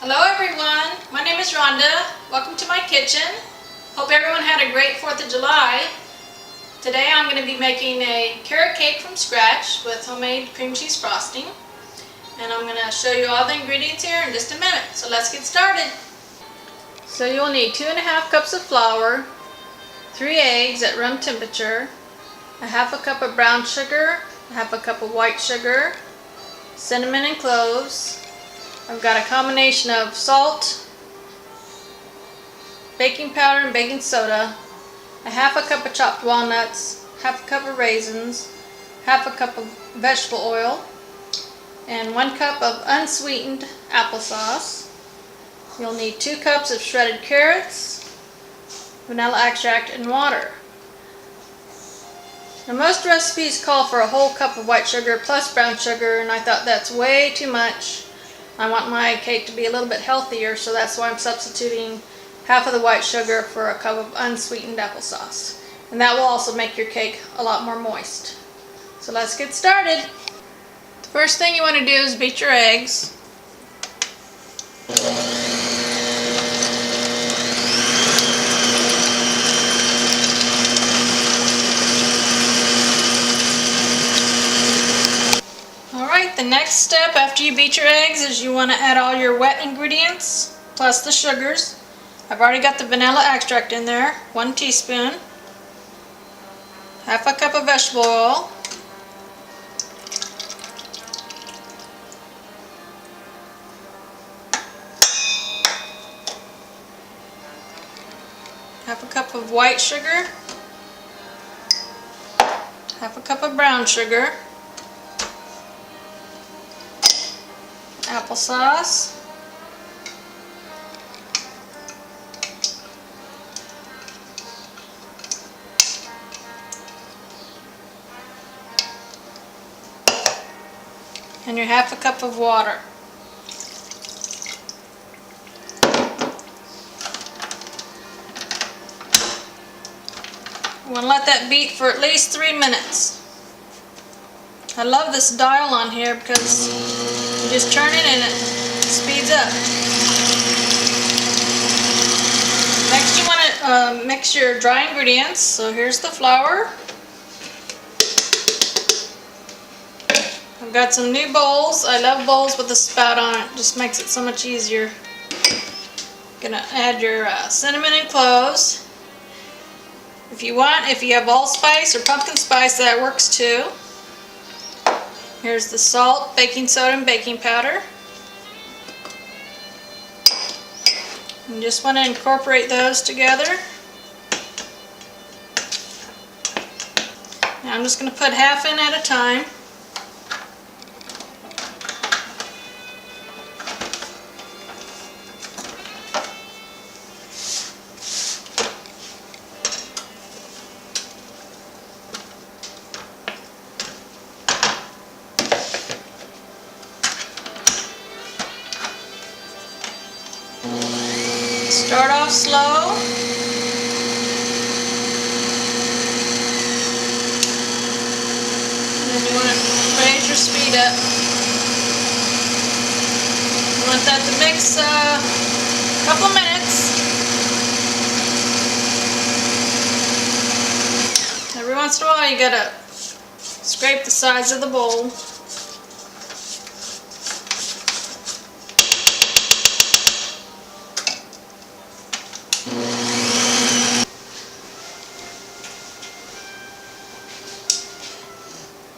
Hello everyone, my name is Rhonda. Welcome to my kitchen. Hope everyone had a great 4th of July. Today I'm going to be making a carrot cake from scratch with homemade cream cheese frosting. And I'm going to show you all the ingredients here in just a minute. So let's get started. So you'll need 2½ cups of flour, 3 eggs at room temperature, a ½ cup of brown sugar, a ½ cup of white sugar, cinnamon and cloves. I've got a combination of salt, baking powder and baking soda, a ½ cup of chopped walnuts, ½ cup of raisins, ½ cup of vegetable oil, and 1 cup of unsweetened applesauce. You'll need 2 cups of shredded carrots, vanilla extract, and water. Now most recipes call for a whole cup of white sugar plus brown sugar, and I thought that's way too much. I want my cake to be a little bit healthier, so that's why I'm substituting half of the white sugar for a cup of unsweetened applesauce. And that will also make your cake a lot more moist. So let's get started. The first thing you want to do is beat your eggs. The next step after you beat your eggs is you want to add all your wet ingredients plus the sugars. I've already got the vanilla extract in there, 1 teaspoon, ½ cup of vegetable oil, ½ cup of white sugar, ½ cup of brown sugar, applesauce, and your ½ cup of water. You want to let that beat for at least 3 minutes. I love this dial on here because you just turn it and it speeds up. Next you want to mix your dry ingredients. So here's the flour. I've got some new bowls. I love bowls with a spout on it. Just makes it so much easier. Gonna add your cinnamon and cloves. If you have allspice or pumpkin spice, that works too. Here's the salt, baking soda, and baking powder. You just want to incorporate those together. Now I'm just going to put half in at a time. Start off slow. And then you want to raise your speed up. You want that to mix a couple minutes. Every once in a while you gotta scrape the sides of the bowl.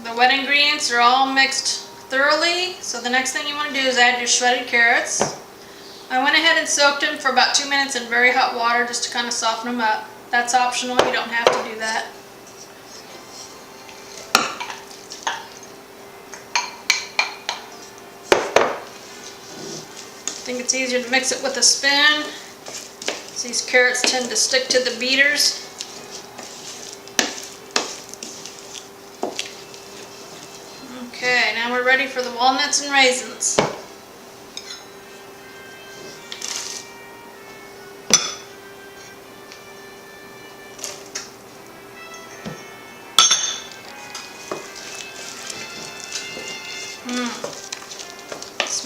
The wet ingredients are all mixed thoroughly, so the next thing you want to do is add your shredded carrots. I went ahead and soaked them for about 2 minutes in very hot water just to kind of soften them up. That's optional, you don't have to do that. I think it's easier to mix it with a spoon. These carrots tend to stick to the beaters. Okay, now we're ready for the walnuts and raisins.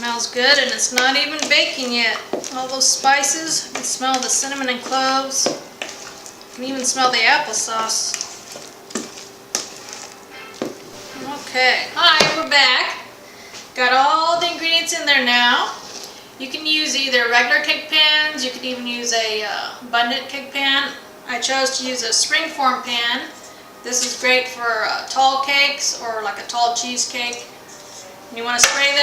Smells good, and it's not even baking yet. All those spices, you can smell the cinnamon and cloves. You can even smell the applesauce. Okay, hi, we're back. Got all the ingredients in there now. You can use either regular cake pans, you can even use a abundant cake pan. I chose to use a springform pan. This is great for tall cakes or like a tall cheesecake. You want to spray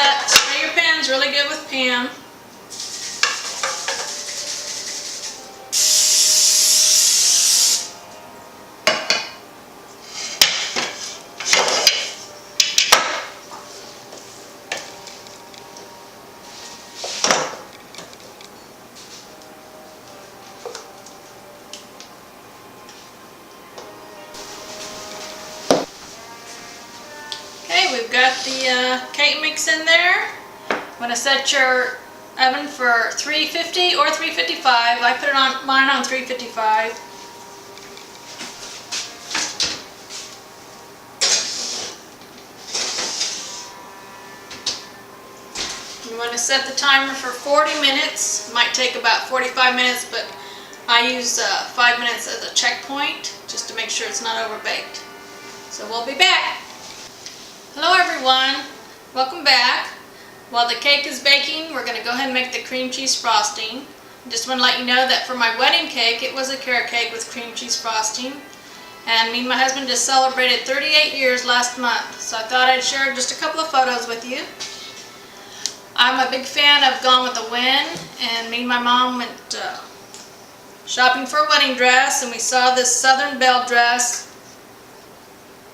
your pans really good with Pam. We've got the cake mix in there. I'm going to set your oven for 350 or 355. I put mine on 355. You want to set the timer for 40 minutes. It might take about 45 minutes, but I use 5 minutes as a checkpoint just to make sure it's not overbaked. So we'll be back. Hello everyone, welcome back. While the cake is baking, we're going to go ahead and make the cream cheese frosting. I just want to let you know that for my wedding cake, it was a carrot cake with cream cheese frosting. And me and my husband just celebrated 38 years last month, so I thought I'd share just a couple of photos with you. I'm a big fan of Gone with the Wind, and me and my mom went shopping for a wedding dress, and we saw this Southern Belle dress.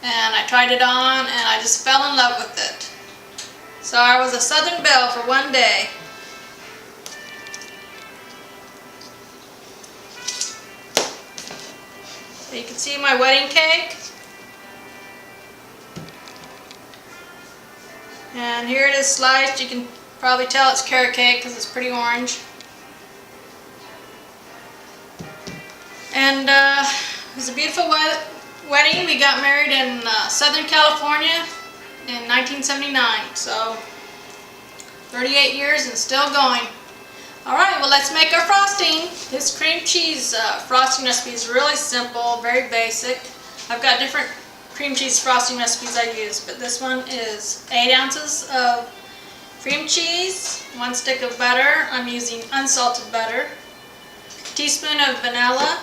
And I tried it on and I just fell in love with it. So I was a Southern Belle for one day. So you can see my wedding cake. And here it is sliced. You can probably tell it's carrot cake because it's pretty orange. And it was a beautiful wedding. We got married in Southern California in 1979, so 38 years and still going. Alright, well let's make our frosting. This cream cheese frosting recipe is really simple, very basic. I've got different cream cheese frosting recipes I use, but this one is 8 ounces of cream cheese, 1 stick of butter. I'm using unsalted butter, a teaspoon of vanilla.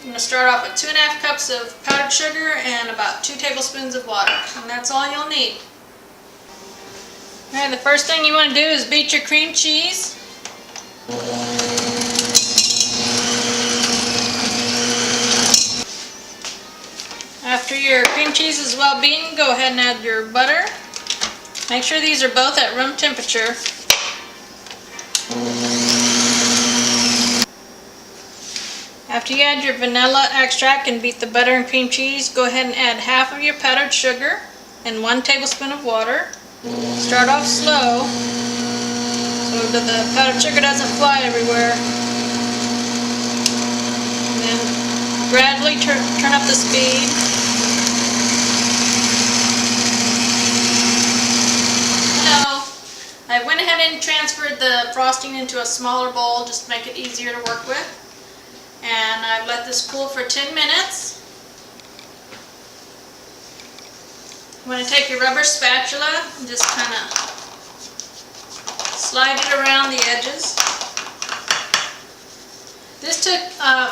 I'm going to start off with 2½ cups of powdered sugar and about 2 tablespoons of water, and that's all you'll need. Okay, the first thing you want to do is beat your cream cheese. After your cream cheese is well beaten, go ahead and add your butter. Make sure these are both at room temperature. After you add your vanilla extract and beat the butter and cream cheese, go ahead and add half of your powdered sugar and 1 tablespoon of water. Start off slow so that the powdered sugar doesn't fly everywhere. And then gradually turn up the speed. Hello. I went ahead and transferred the frosting into a smaller bowl just to make it easier to work with. And I've let this cool for 10 minutes. You want to take your rubber spatula and just kind of slide it around the edges. This took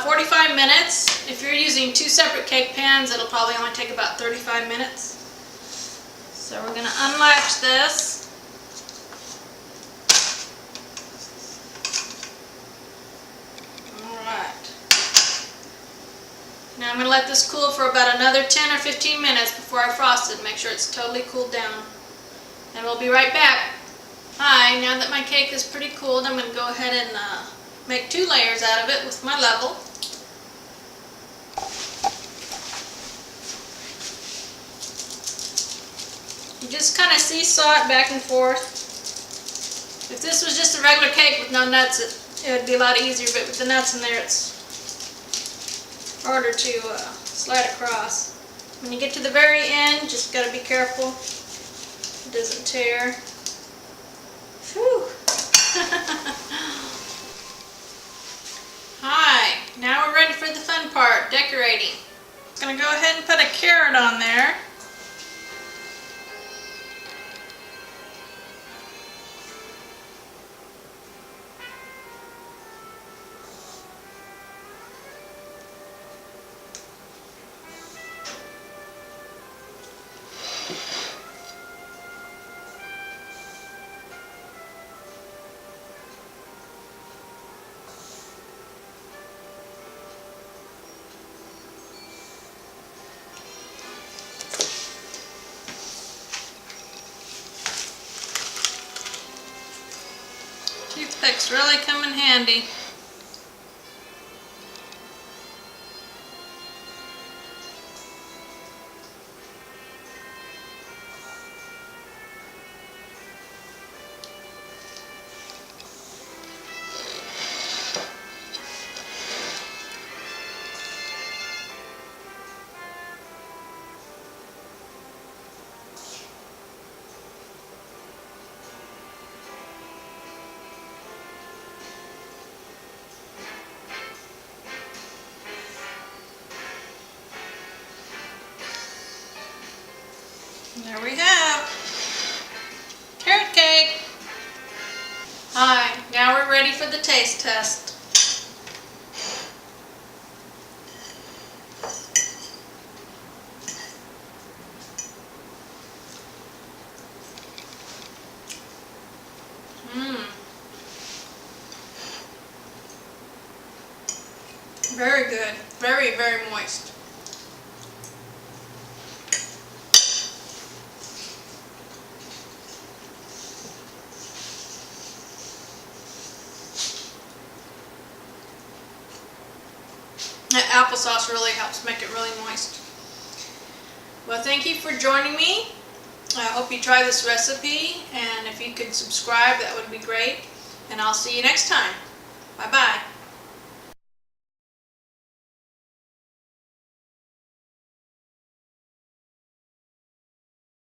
45 minutes. If you're using 2 separate cake pans, it'll probably only take about 35 minutes. So we're going to unlatch this. Now I'm going to let this cool for about another 10 or 15 minutes before I frost it. Make sure it's totally cooled down. And we'll be right back. Hi, now that my cake is pretty cooled, I'm going to go ahead and make 2 layers out of it with my level. You just kind of seesaw it back and forth. If this was just a regular cake with no nuts, it would be a lot easier, but with the nuts in there, it's harder to slide across. When you get to the very end, just got to be careful it doesn't tear. Hi, now we're ready for the fun part, decorating. I'm going to go ahead and put a carrot on there. Toothpicks really come in handy. There we have carrot cake. Hi, now we're ready for the taste test. Very good. Very, very moist. That applesauce really helps make it really moist. Well, thank you for joining me. I hope you try this recipe, and if you could subscribe, that would be great. And I'll see you next time.